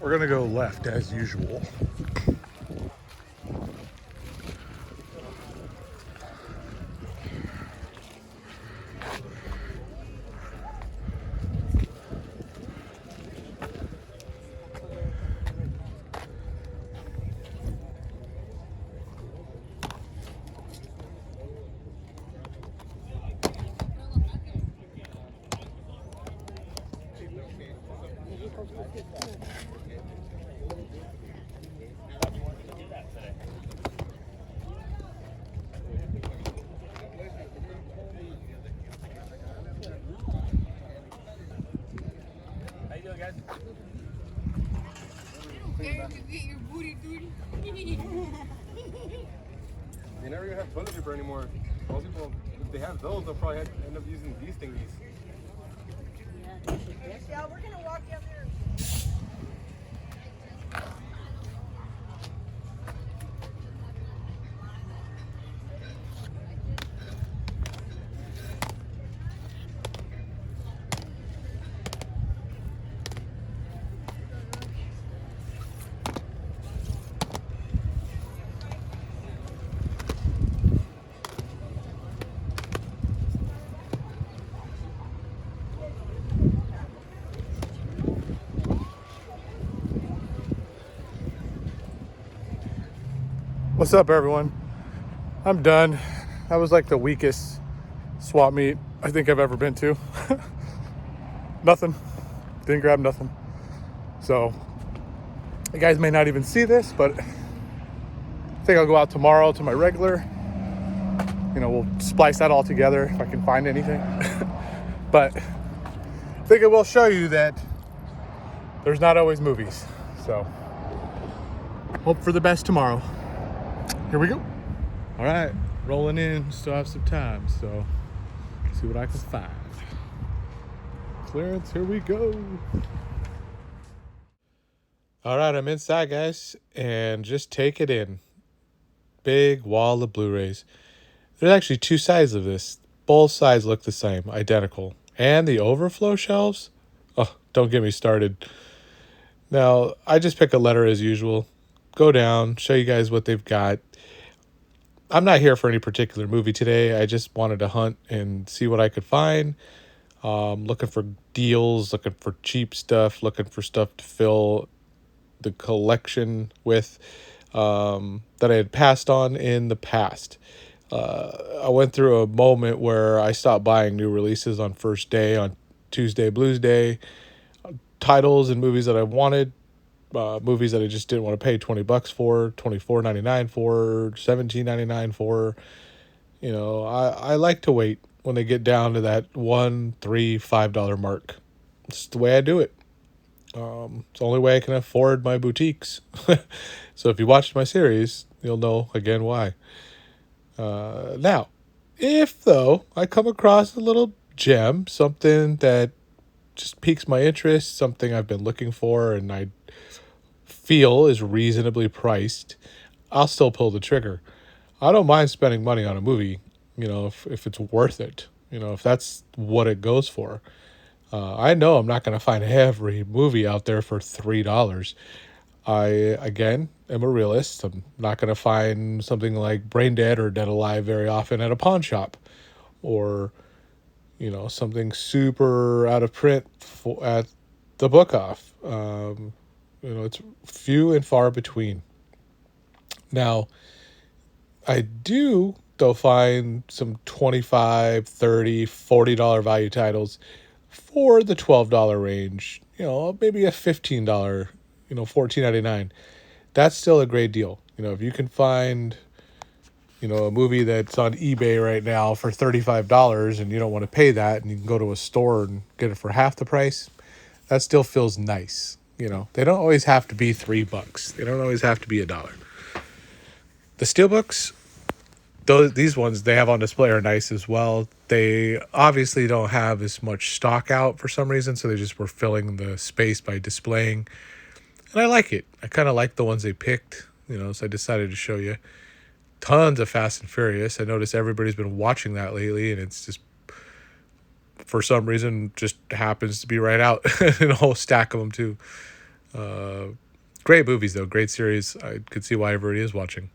We're gonna go left as usual. They never even have toilet paper anymore. Most people, if they have those, they'll probably end up using these thingies. Yeah, we're gonna walk down there. What's up, everyone? I'm done. That was like the weakest swap meet I think I've ever been to. Nothing. Didn't grab nothing. So, you guys may not even see this, but I think I'll go out tomorrow to my regular. You know, we'll splice that all together if I can find anything. But I think it will show you that there's not always movies. So, hope for the best tomorrow. Here we go. All right, rolling in. Still have some time, so see what I can find. Clearance, here we go. All right, I'm inside, guys, and just take it in. Big wall of Blu-rays. There's actually two sides of this. Both sides look the same, identical. And the overflow shelves? Oh, don't get me started. Now, I just pick a letter as usual. Go down, show you guys what they've got. I'm not here for any particular movie today. I just wanted to hunt and see what I could find. Looking for deals, looking for cheap stuff, looking for stuff to fill the collection with that I had passed on in the past. I went through a moment where I stopped buying new releases on first day, on Tuesday Blues Day. Titles and movies that I wanted. Movies that I just didn't want to pay $20 for, $24.99 for, $17.99 for. You know, I like to wait when they get down to that $1, $3, $5 mark. It's the way I do it. It's the only way I can afford my boutiques. So if you watched my series, you'll know again why. Now, if though I come across a little gem, something that just piques my interest, something I've been looking for, and I feel is reasonably priced, I'll still pull the trigger. I don't mind spending money on a movie, you know, if it's worth it, you know, if that's what it goes for. I know I'm not going to find every movie out there for $3. I, again, am a realist. I'm not going to find something like Brain Dead or Dead Alive very often at a pawn shop, or, you know, something super out of print at the book off. You know, it's few and far between. Now, I do, though, find some $25, $30, $40 value titles for the $12 range. You know, maybe a $15, you know, $14.99. That's still a great deal. You know, if you can find, you know, a movie that's on eBay right now for $35 and you don't want to pay that, and you can go to a store and get it for half the price, that still feels nice. You know, they don't always have to be $3. They don't always have to be $1. The steelbooks, these ones they have on display are nice as well. They obviously don't have as much stock out for some reason, so they just were filling the space by displaying. And I like it. I kind of like the ones they picked, you know, so I decided to show you. Tons of Fast and Furious. I noticed everybody's been watching that lately, and it's just, for some reason, just happens to be right out in a whole stack of them too. Great movies though, great series. I could see why everybody is watching.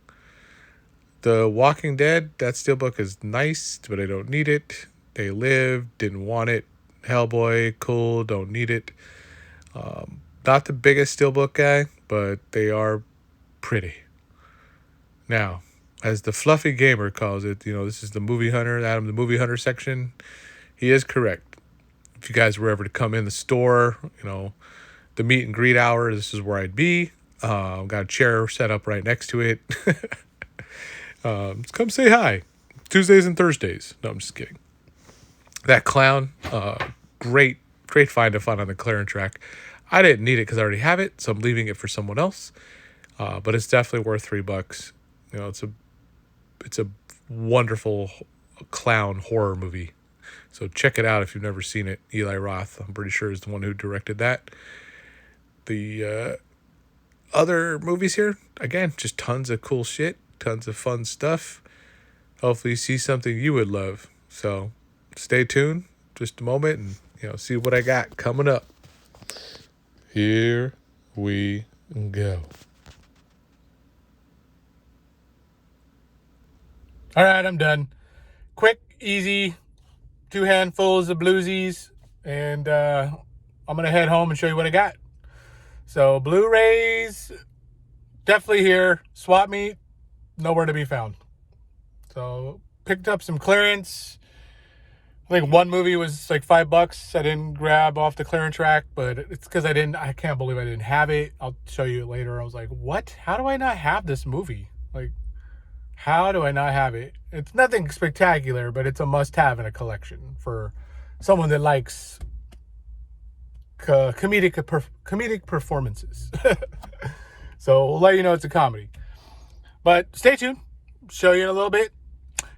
The Walking Dead, that steelbook is nice, but I don't need it. They Live, didn't want it. Hellboy, cool, don't need it. Not the biggest steelbook guy, but they are pretty. Now, as the fluffy gamer calls it, this is the movie hunter, Adam the movie hunter section. He is correct. If you guys were ever to come in the store, the meet and greet hour, this is where I'd be. Got a chair set up right next to it. Just come say hi. Tuesdays and Thursdays. No, I'm just kidding. That clown, great find to find on the clearance rack. I didn't need it because I already have it, so I'm leaving it for someone else. But it's definitely worth $3. It's a wonderful clown horror movie. So check it out if you've never seen it. Eli Roth, I'm pretty sure, is the one who directed that. The other movies here, again, just tons of cool shit, tons of fun stuff. Hopefully you see something you would love. So stay tuned just a moment and see what I got coming up. Here we go. All right, I'm done. Quick, easy, 2 handfuls of bluesies, and I'm going to head home and show you what I got. So Blu-rays, definitely here. Swap meet, nowhere to be found. So picked up some clearance. I think one movie was like $5. I didn't grab off the clearance rack, but it's because I can't believe I didn't have it. I'll show you it later. I was like, what? How do I not have this movie? Like, how do I not have it? It's nothing spectacular, but it's a must-have in a collection for someone that likes comedic performances. So we'll let you know it's a comedy. But stay tuned. Show you in a little bit.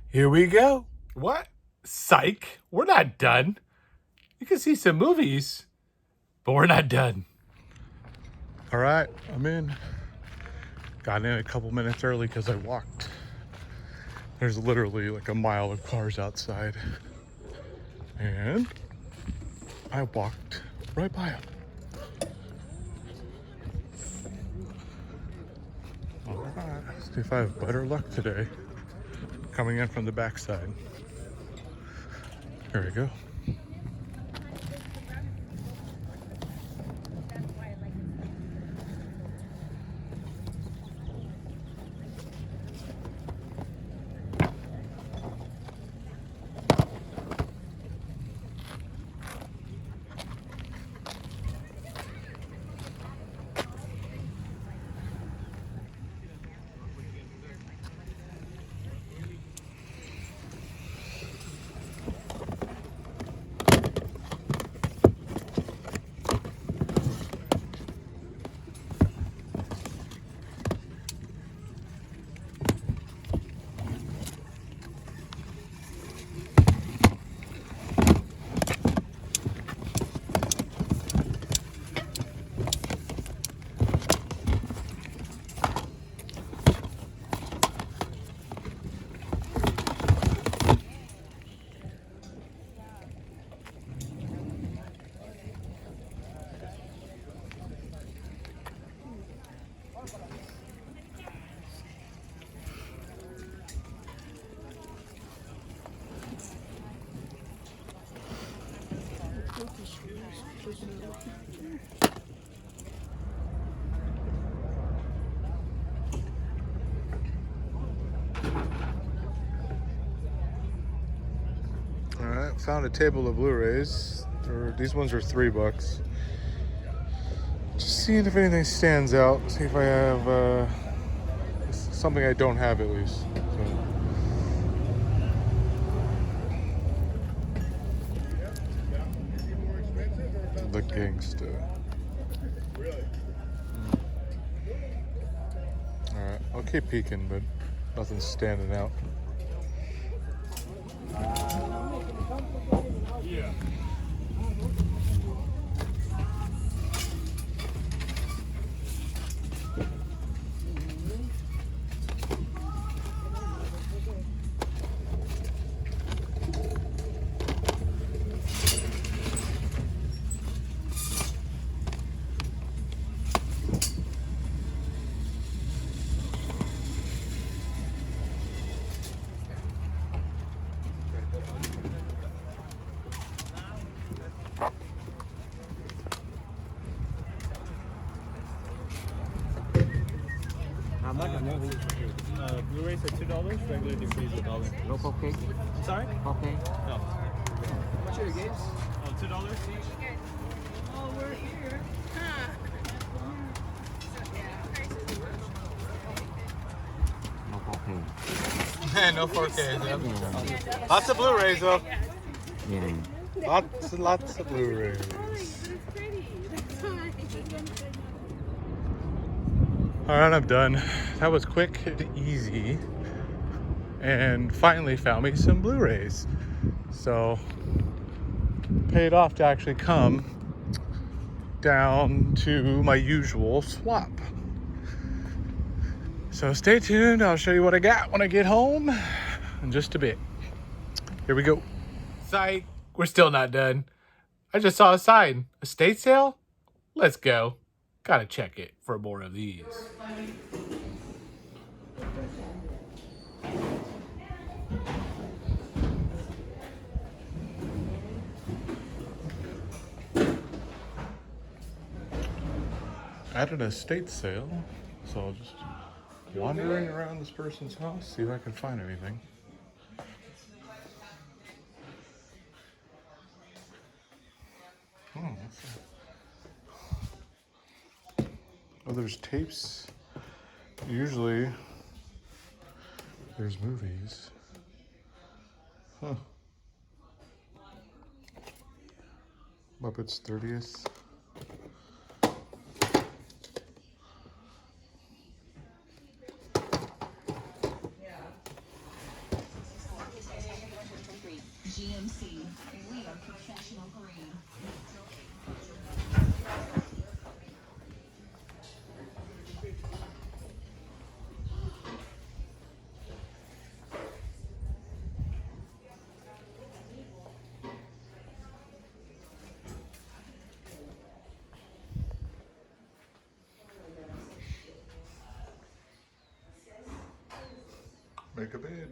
Here we go. What? Psych. We're not done. You can see some movies, but we're not done. All right, I'm in. Got in a couple minutes early because I walked. There's literally like a mile of cars outside. And I walked right by them. All right, let's see if I have better luck today. Coming in from the backside. Here we go. Alright, found a table of Blu-rays. These ones are $3. Just seeing if anything stands out. See if I have something I don't have at least. The Gangsta. Alright, I'll keep peeking, but nothing's standing out. Yeah. $2. Regular DVDs $1. No cocaine? Sorry? Cocaine? No. What's your games? Oh, $2 each. Oh, we're here. Huh. No cocaine. No 4K. Yeah. Lots of Blu-rays though. Yeah. Lots and lots of Blu-rays. It's pretty. That's fine. All right, I'm done. That was quick and easy, and finally found me some Blu-rays. So paid off to actually come down to my usual swap. So stay tuned. I'll show you what I got when I get home in just a bit. Here we go. Psych. We're still not done. I just saw a sign. Estate sale? Let's go. Gotta check it for more of these. At an estate sale, so I'll just wandering around this person's house, see if I can find anything. Oh, there's tapes. Usually, there's movies. Huh. Muppets 30th. GMC, we are professional grade. Make a bed.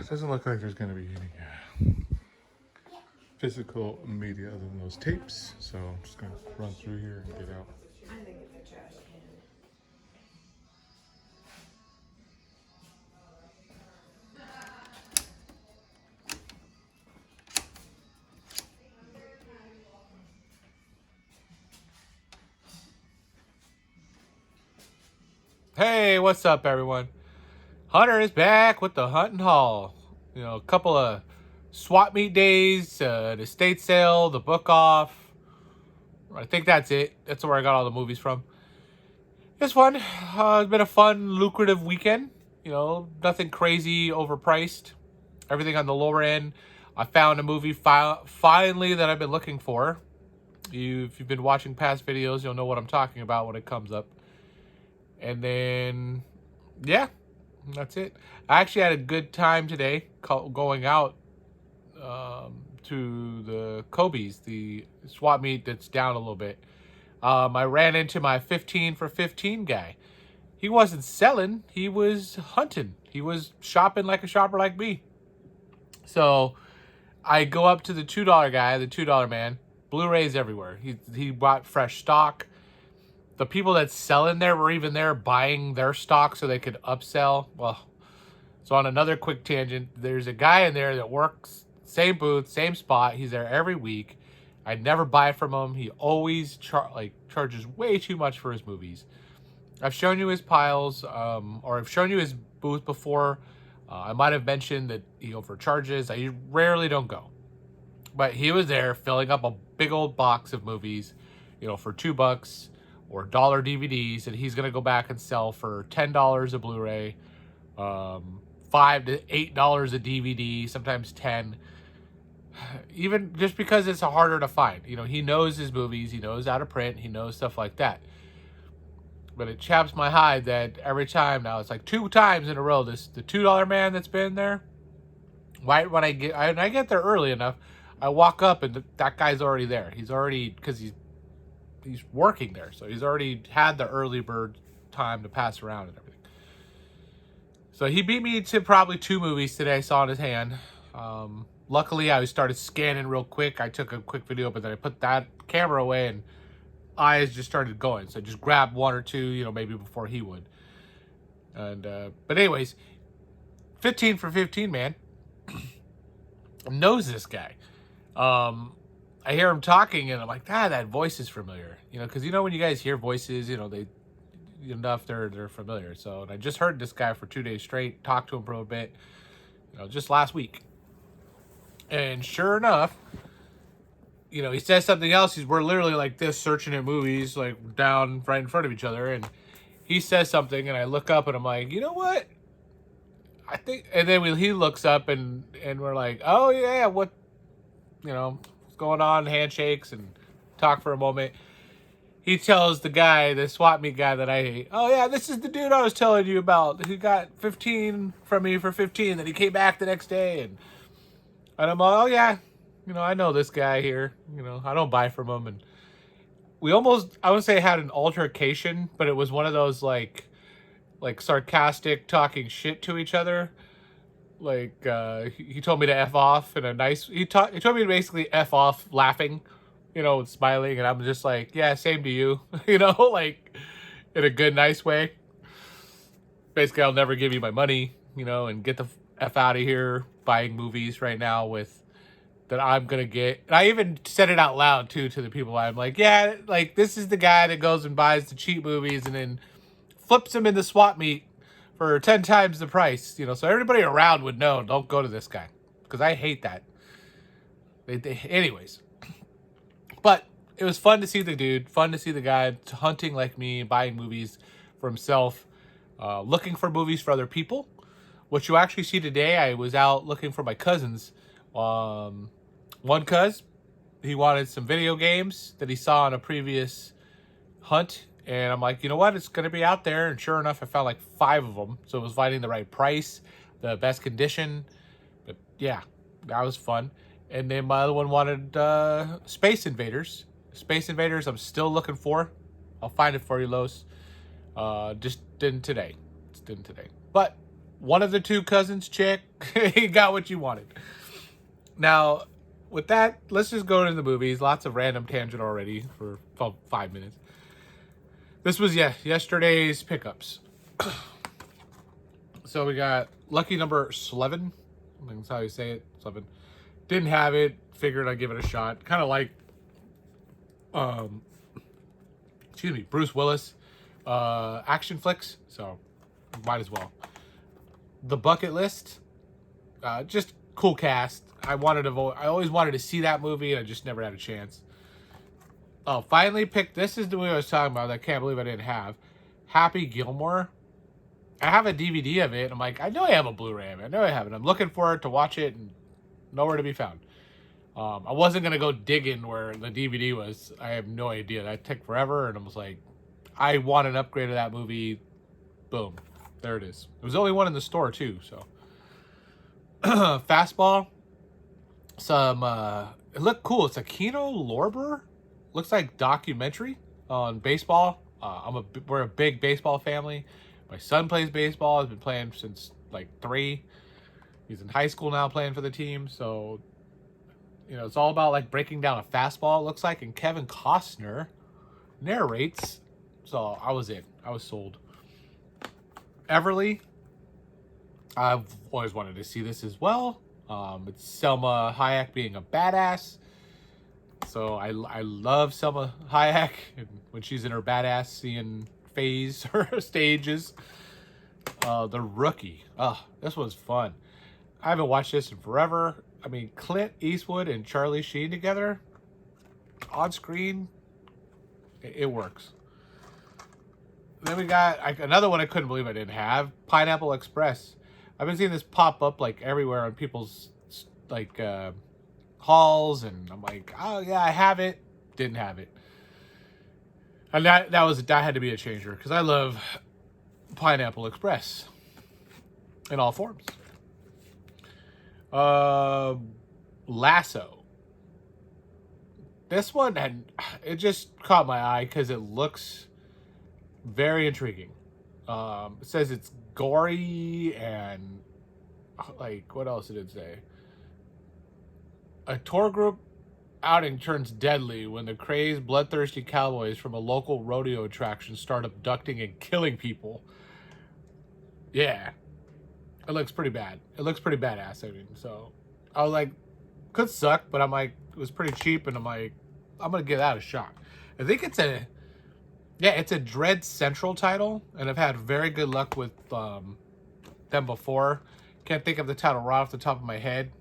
Doesn't look like there's going to be any physical media other than those tapes, so I'm just going to run through here and get out. Hey, what's up, everyone? Hunter is back with the Hunt and Haul. You know, a couple of swap meet days, the estate sale, the book off. I think that's it. That's where I got all the movies from. It's fun. It's been a fun, lucrative weekend. You know, nothing crazy overpriced. Everything on the lower end. I found a movie finally that I've been looking for. If you've been watching past videos, you'll know what I'm talking about when it comes up. And then, yeah, that's it. I actually had a good time today going out to the Kobe's, the swap meet that's down a little bit. I ran into my 15 for 15 guy. He wasn't selling, he was hunting. He was shopping like a shopper like me. So I go up to the $2 guy, the $2 man. Blu-rays everywhere. He bought fresh stock. The people that sell in there were even there buying their stock so they could upsell. Well, so on another quick tangent, there's a guy in there that works, same booth, same spot. He's there every week. I never buy from him. He always charges way too much for his movies. I've shown you his piles, or I've shown you his booth before. I might have mentioned that he overcharges. I rarely don't go. But he was there filling up a big old box of movies, you know, for $2 or $1 DVDs, and he's going to go back and sell for $10 a Blu-ray, $5 to $8 a DVD, sometimes 10. Even just because it's harder to find. You know, he knows his movies, he knows how to print, he knows stuff like that. But it chaps my hide that every time now, it's like 2 times in a row, the $2 man that's been there, right when I get there early enough, I walk up and that guy's already there. He's already, because he's working there, so he's already had the early bird time to pass around and everything. So he beat me to probably 2 movies today. I saw in his hand. Luckily, I started scanning real quick. I took a quick video, but then I put that camera away and eyes just started going. So I just grabbed 1 or 2, you know, maybe before he would. And but anyways, 15 for 15, man. Knows this guy. I hear him talking, and I'm like, that voice is familiar. You know, because you know when you guys hear voices, you know they enough they're familiar. So, and I just heard this guy for 2 days straight. Talked to him for a bit, you know, just last week. And sure enough, you know, he says something else. We're literally like this, searching at movies, like down right in front of each other, and he says something, and I look up, and I'm like, you know what? I think, and then he looks up, and we're like, oh yeah, what, you know, what's going on? Handshakes and talk for a moment. He tells the guy, the swap meet guy that I hate, oh yeah, this is the dude I was telling you about. He got 15 from me for 15. Then he came back the next day, and I'm like, oh yeah, you know, I know this guy here. You know, I don't buy from him. And we almost, I would say, had an altercation, but it was one of those like sarcastic talking shit to each other. Like he told me to F off in a nice, he told me to basically F off laughing, you know, smiling, and I'm just like, yeah, same to you. You know, like in a good, nice way. Basically, I'll never give you my money, you know, and get the F out of here buying movies right now with that I'm gonna get. And I even said it out loud too to the people. I'm like, yeah, like this is the guy that goes and buys the cheap movies and then flips them in the swap meet for 10 times the price, you know, so everybody around would know, don't go to this guy, because I hate that. Anyways, but it was fun to see the dude, fun to see the guy hunting like me, buying movies for himself, looking for movies for other people. What you actually see today, I was out looking for my cousins. One cuz, he wanted some video games that he saw on a previous hunt. And I'm like, you know what? It's going to be out there. And sure enough, I found like 5 of them. So it was finding the right price, the best condition. But yeah, that was fun. And then my other one wanted Space Invaders. Space Invaders I'm still looking for. I'll find it for you, Los. Just didn't today. But one of the 2 cousins, chick, he got what you wanted. Now, with that, let's just go into the movies. Lots of random tangent already for 5 minutes. This was, yesterday's pickups. So we got lucky number 11. I think that's how you say it. 11. Didn't have it. Figured I'd give it a shot. Kind of like, Bruce Willis action flicks. So might as well. The Bucket List. Just cool cast. I always wanted to see that movie, and I just never had a chance. Oh, finally picked. This is the movie I was talking about that I can't believe I didn't have. Happy Gilmore. I have a DVD of it. I'm like, I know I have a Blu-ray of it. I know I have it. I'm looking for it to watch it, and nowhere to be found. I wasn't going to go digging where the DVD was. I have no idea. That took forever, and I was like, I want an upgrade of that movie. Boom. There it is. There was only one in the store, too, so. Fastball. Some, it looked cool. It's a Kino Lorber. Looks like documentary on baseball. We're a big baseball family. My son plays baseball. Has been playing since like 3. He's in high school now, playing for the team. So, you know, it's all about like breaking down a fastball. It looks like, and Kevin Costner narrates. So I was in. I was sold. Everly. I've always wanted to see this as well. It's Selma Hayek being a badass. So I love Selma Hayek, and when she's in her badass seeing phase or stages. The Rookie. Oh, this was fun. I haven't watched this in forever. I mean, Clint Eastwood and Charlie Sheen together on screen, it works. Then we got another one I couldn't believe I didn't have, Pineapple Express. I've been seeing this pop up like everywhere on people's like halls, and I'm like, oh yeah, I have it. Didn't have it. And that had to be a changer, because I love Pineapple Express in all forms. Lasso. this one, and it just caught my eye because it looks very intriguing. It says it's gory and like, what else did it say? A tour group outing turns deadly when the crazed, bloodthirsty cowboys from a local rodeo attraction start abducting and killing people. Yeah, it looks pretty bad. It looks pretty badass. I mean, so I was like, could suck, but I'm like, it was pretty cheap, and I'm like, I'm gonna give that a shot. I think it's a Dread Central title, and I've had very good luck with them before. Can't think of the title right off the top of my head,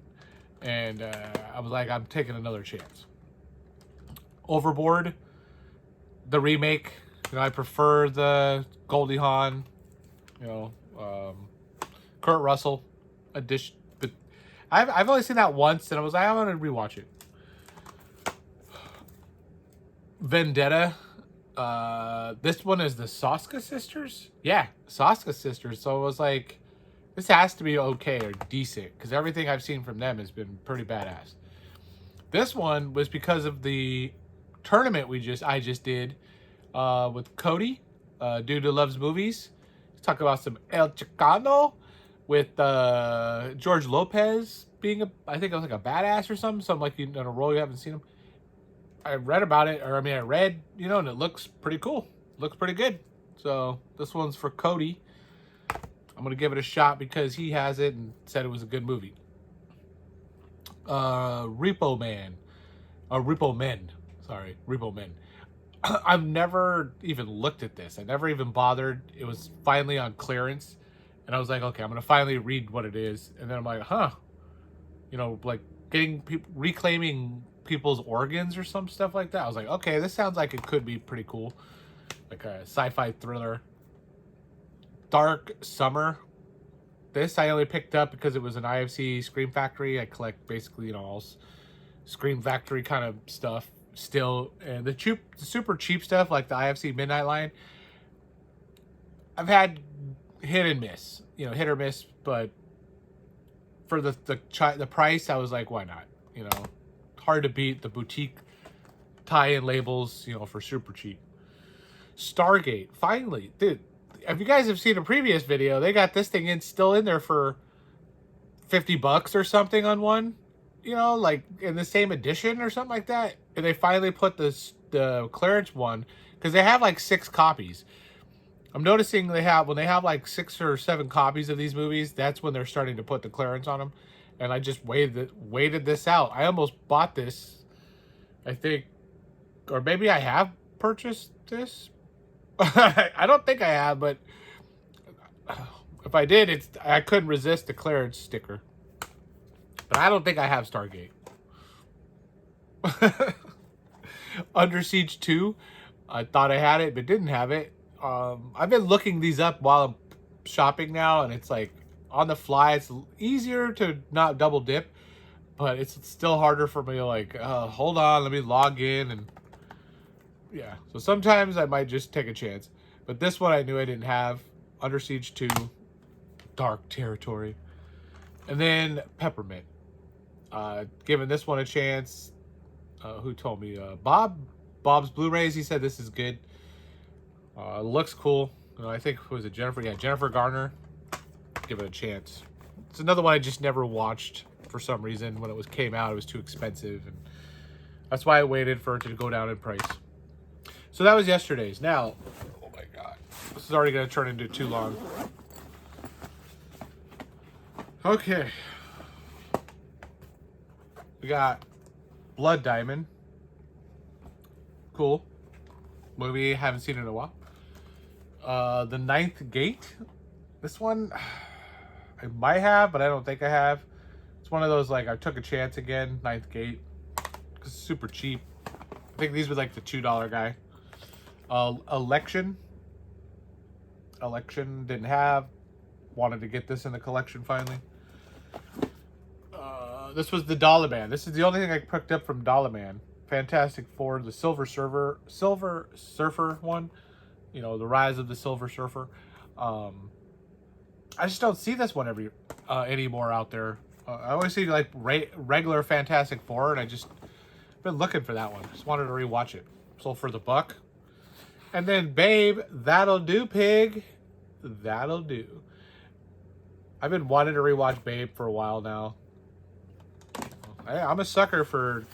and I was like, I'm taking another chance. Overboard, the remake. You know, I prefer the Goldie Hawn, you know, Kurt Russell edition, but I've only seen that once, and I was like, I want to rewatch it. Vendetta. This one is the Soska sisters. Yeah, Soska sisters. So it was like, this has to be okay or decent because everything I've seen from them has been pretty badass. This one was because of the tournament I just did with Cody, dude who loves movies. Talk about some El Chicano with George Lopez being I think it was like a badass or something like in a role you haven't seen him. I read about it, or I mean, I read, you know, and it looks pretty cool. Looks pretty good. So this one's for Cody. I'm gonna give it a shot because he has it and said it was a good movie. Repo Men. Sorry, Repo Men. I've never even looked at this. I never even bothered. It was finally on clearance, and I was like, okay, I'm gonna finally read what it is. And then I'm like, huh, you know, like getting people reclaiming people's organs or some stuff like that. I was like, okay, this sounds like it could be pretty cool, like a sci-fi thriller. Dark Summer. This I only picked up because it was an IFC Scream Factory. I collect basically, you know, all Scream Factory kind of stuff still, and the super cheap stuff like the IFC Midnight line, I've had hit and miss, you know, hit or miss, but for the price, I was like, why not? You know, hard to beat the boutique tie-in labels, you know, for super cheap. Stargate, finally, dude. If you guys have seen a previous video, they got this thing still in there for $50 or something on one, you know, like in the same edition or something like that. And they finally put the clearance one because they have like 6 copies. I'm noticing when they have like 6 or 7 copies of these movies, that's when they're starting to put the clearance on them. And I just waited this out. I almost bought this, I think, or maybe I have purchased this. I don't think I have, but if I did, I couldn't resist the clearance sticker. But I don't think I have Stargate. Under Siege 2, I thought I had it, but didn't have it. I've been looking these up while I'm shopping now, and it's like on the fly. It's easier to not double dip, but it's still harder for me to like, hold on, let me log in, and yeah. So sometimes I might just take a chance. But this one I knew I didn't have. Under Siege 2, Dark Territory. And then Peppermint. Giving this one a chance. Who told me? Bob's Blu-rays. He said this is good. Looks cool. I think, was it Jennifer? Yeah, Jennifer Garner. Give it a chance. It's another one I just never watched for some reason. When it came out, it was too expensive, and that's why I waited for it to go down in price. So that was yesterday's. Now, oh my god, this is already going to turn into too long. Okay, we got Blood Diamond. Cool movie. Haven't seen it in a while. The Ninth Gate. This one I might have, but I don't think I have. It's one of those like I took a chance again. Ninth Gate, because it's super cheap. I think these were like the $2 guy. Election didn't have. Wanted to get this in the collection finally. This was the Dollar Man. This is the only thing I picked up from Dollar Man. Fantastic Four, the Silver Surfer one. You know, the Rise of the Silver Surfer. I just don't see this one anymore out there. I always see like regular Fantastic Four, and I've Been looking for that one. Just wanted to rewatch it. Sold for the buck. And then Babe, That'll Do, Pig. That'll Do. I've been wanting to rewatch Babe for a while now. I'm a sucker for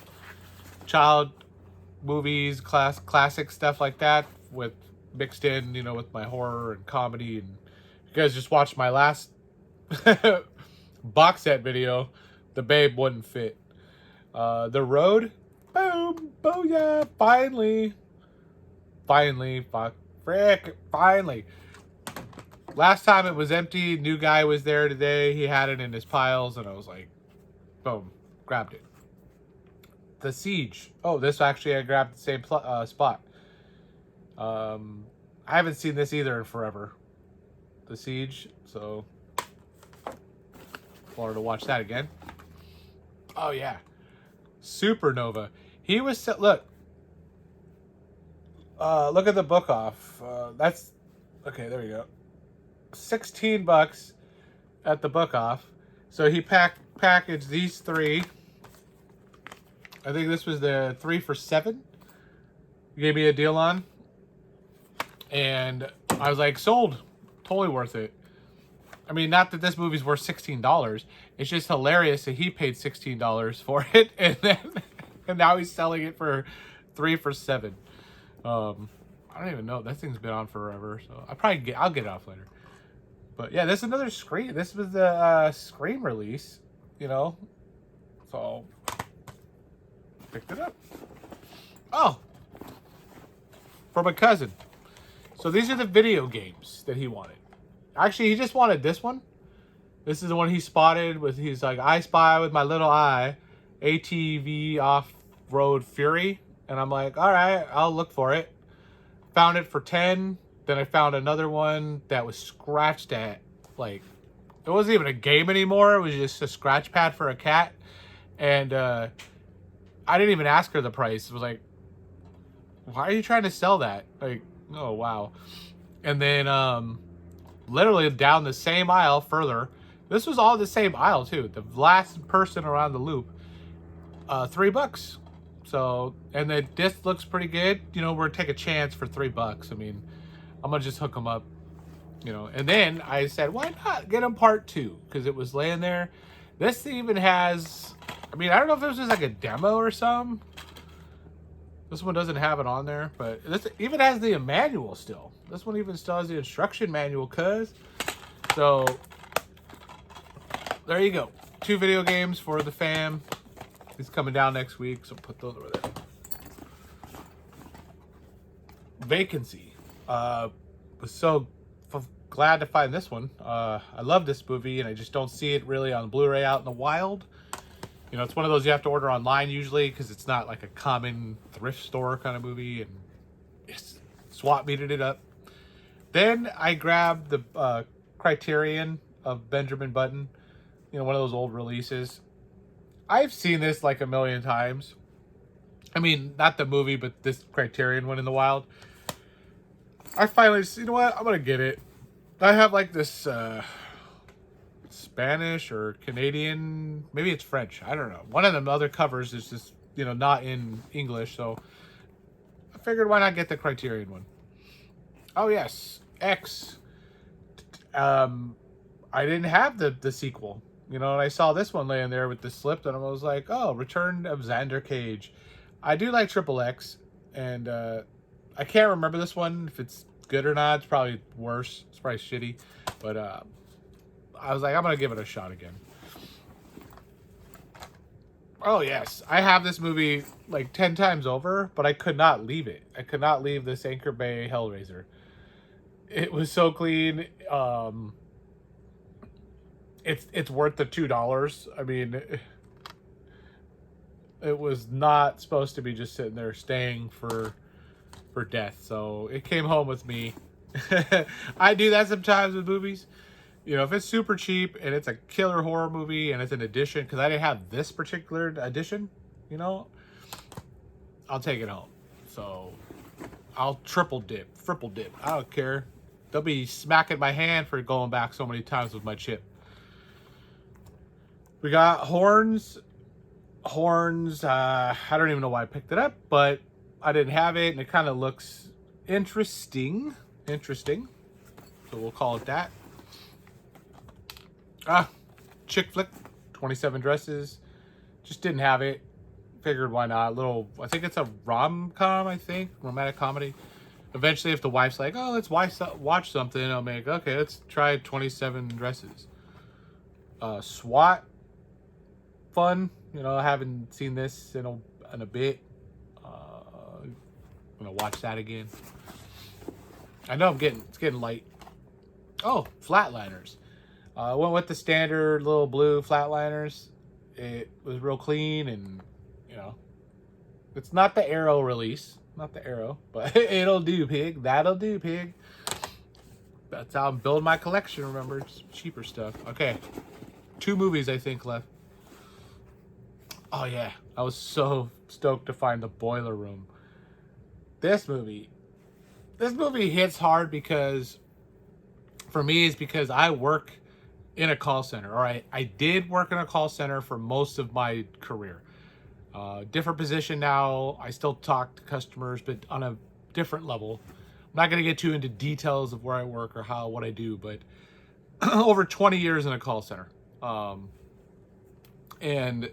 child movies, classic stuff like that, with mixed in, you know, with my horror and comedy. And you guys just watched my last box set video. The Babe wouldn't fit. The Road, boom, booyah, finally, finally. Last time it was empty. New guy was there today. He had it in his piles, and I was like, boom, grabbed it. The Siege. Oh, this actually I grabbed the same spot. I haven't seen this either in forever. The Siege. So wanted to watch that again. Oh yeah, Supernova. He was look. Look at the book off. That's okay. There we go. $16 at the book off. So he packaged these three. I think this was the 3 for $7. He gave me a deal on. And I was like, sold. Totally worth it. I mean, not that this movie's worth $16. It's just hilarious that he paid $16 for it, and now he's selling it for 3 for $7. I don't even know. That thing's been on forever, so I'll get it off later. But yeah, this is another Scream. This was the Scream release, you know. So picked it up. Oh, for my cousin. So these are the video games that he wanted. Actually, he just wanted this one. This is the one he spotted with. He's like, I spy with my little eye, ATV Off-Road Fury, and I'm like, all right, I'll look for it. Found it for 10. Then I found another one that was scratched at, like, it wasn't even a game anymore. It was just a scratch pad for a cat. And I didn't even ask her the price. It was like, why are you trying to sell that? Like, oh, wow. And then literally down the same aisle further. This was all the same aisle, too. The last person around the loop. $3. So, and the disc looks pretty good. You know, we're gonna take a chance for $3. I mean, I'm gonna just hook them up, you know. And then I said, why not get them part 2? Because it was laying there. This even has, I mean, I don't know if this was like a demo or something. This one doesn't have it on there, but this even has the manual still. This one even still has the instruction manual, cuz. So, there you go. 2 video games for the fam. He's coming down next week, so put those over there. Vacancy. Was so glad to find this one. I love this movie, and I just don't see it really on Blu-ray out in the wild. You know, it's one of those you have to order online usually because it's not like a common thrift store kind of movie, and it's swap meted it up. Then I grabbed the Criterion of Benjamin Button. You know, one of those old releases. I've seen this like a million times. I mean, not the movie, but this Criterion one in the wild. I finally, you know what? I'm going to get it. I have like this Spanish or Canadian, maybe it's French. I don't know. One of them other covers is just, you know, not in English. So I figured why not get the Criterion one. Oh, yes. X. I didn't have the sequel. You know, and I saw this one laying there with the slip, and I was like, oh, Return of Xander Cage. I do like Triple X, and I can't remember this one, if it's good or not. It's probably worse. It's probably shitty. But I was like, I'm going to give it a shot again. Oh, yes. I have this movie like 10 times over, but I could not leave it. I could not leave this Anchor Bay Hellraiser. It was so clean. It's worth the $2. I mean, it was not supposed to be just sitting there staying for death. So it came home with me. I do that sometimes with movies. You know, if it's super cheap and it's a killer horror movie and it's an edition, because I didn't have this particular edition, you know, I'll take it home. So I'll triple dip. I don't care. They'll be smacking my hand for going back so many times with my chip. We got Horns horns. I don't even know why I picked it up, but I didn't have it, and it kind of looks interesting. Interesting. So we'll call it that. Chick flick, 27 dresses. Just didn't have it. Figured why not. I think it's a rom-com, I think. Romantic comedy. Eventually, if the wife's like, oh, let's watch something, I'll make, okay, let's try 27 dresses. SWAT. Fun. You know, I haven't seen this in a bit. I'm gonna watch that again. I know it's getting light. Oh, Flatliners. I went with the standard little blue Flatliners. It was real clean, and you know, it's not the Arrow release, not the Arrow, but it'll do, pig. That'll do, pig. That's how I'm building my collection. Remember, it's cheaper stuff. Okay, 2 movies I think left. Oh yeah, I was so stoked to find The Boiler Room. This movie hits hard because, for me, it's because I work in a call center. All right, I did work in a call center for most of my career. Different position now. I still talk to customers, but on a different level. I'm not going to get too into details of where I work or what I do, but over 20 years in a call center. And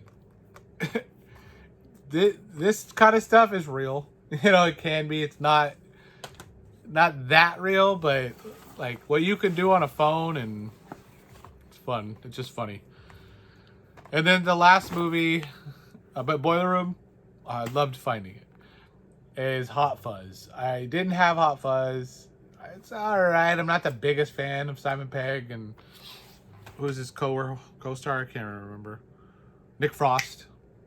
this kind of stuff is real. You know, it can be. It's not that real, but like what you can do on a phone, and it's fun. It's just funny. And then the last movie, but Boiler Room, I loved finding it, is Hot Fuzz. I didn't have Hot Fuzz. It's all right. I'm not the biggest fan of Simon Pegg, and who's his co-star? I can't remember. Nick Frost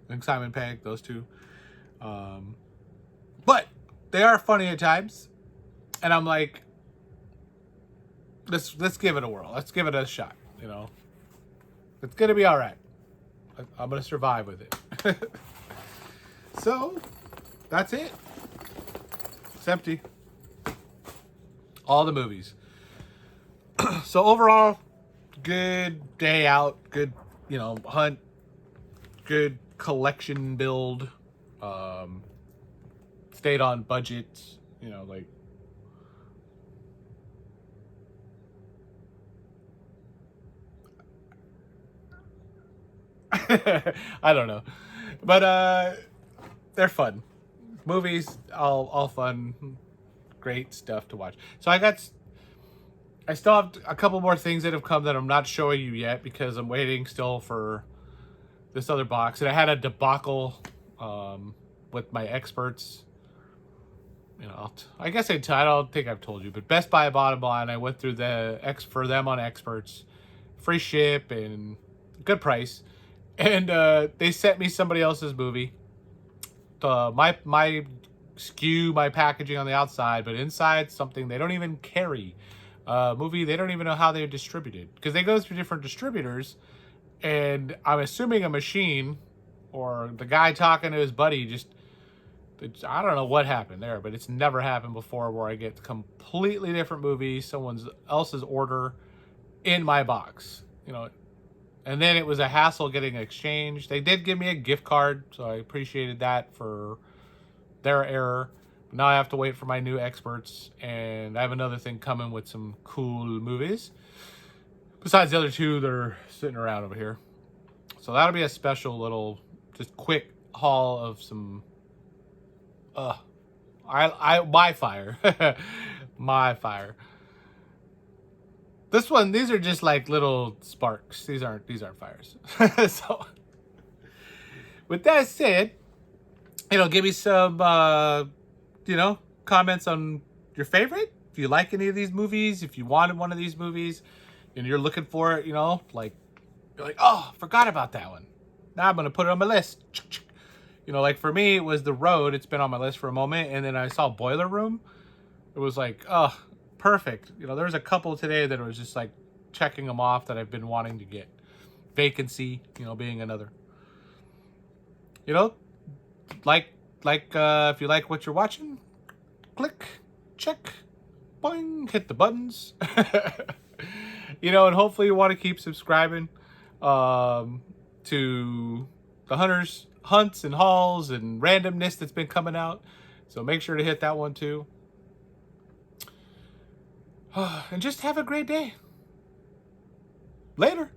and Simon Pegg, those two. But they are funny at times, and I'm like, let's give it a whirl. Let's give it a shot. You know, it's gonna be all right. I'm gonna survive with it. So that's it. It's empty. All the movies. So overall, good day out. Good, hunt. Good collection build. Stayed on budget. Like. I don't know, but they're fun movies, all fun, great stuff to watch. So I still have a couple more things that have come that I'm not showing you yet because I'm waiting still for this other box. And I had a debacle with my experts. I guess I don't think I've told you, but Best Buy bottom line, I went through for them on experts, free ship and good price. And they sent me somebody else's movie. My SKU, my packaging on the outside, but inside something they don't even carry. Movie they don't even know how they're distributed because they go through different distributors. And I'm assuming a machine or the guy talking to his buddy I don't know what happened there, but it's never happened before where I get completely different movies, someone else's order in my box. And then it was a hassle getting exchanged. They did give me a gift card, so I appreciated that for their error. But now I have to wait for my new experts, and I have another thing coming with some cool movies. Besides the other 2 that are sitting around over here. So that'll be a special little, just quick haul of some, my fire. My fire. These are just like little sparks. These aren't fires. So, with that said, give me some, comments on your favorite. If you like any of these movies, if you wanted one of these movies, and you're looking for it, like, you're like, oh, forgot about that one. Now I'm gonna put it on my list. Like for me, it was The Road. It's been on my list for a moment, and then I saw Boiler Room. It was like, oh. Perfect. There's a couple today that was just like checking them off that I've been wanting to get. Vacancy, being another. If you like what you're watching, click, check, boing, hit the buttons. And hopefully you want to keep subscribing to the Hunters. hunts and hauls and randomness that's been coming out. So make sure to hit that one too. And just have a great day. Later.